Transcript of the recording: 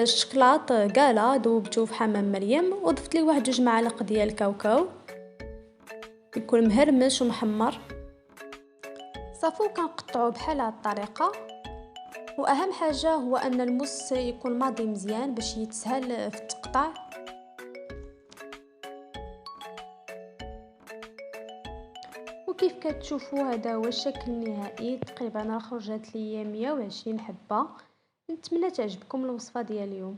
الشكلاط قاله ذوبته في حمام مريم وضفت ليه واحد 2 معالق ديال الكاوكاو، يكون مهرمش ومحمر. صافو كنقطعوه بحال هاد الطريقه. واهم حاجه هو ان الموس يكون ماضي مزيان باش يتسهل في التقطاع. وكيف كتشوفوا هذا هو الشكل النهائي. تقريبا راه خرجت ليا 120 حبه. نتمنى تعجبكم الوصفه ديال اليوم.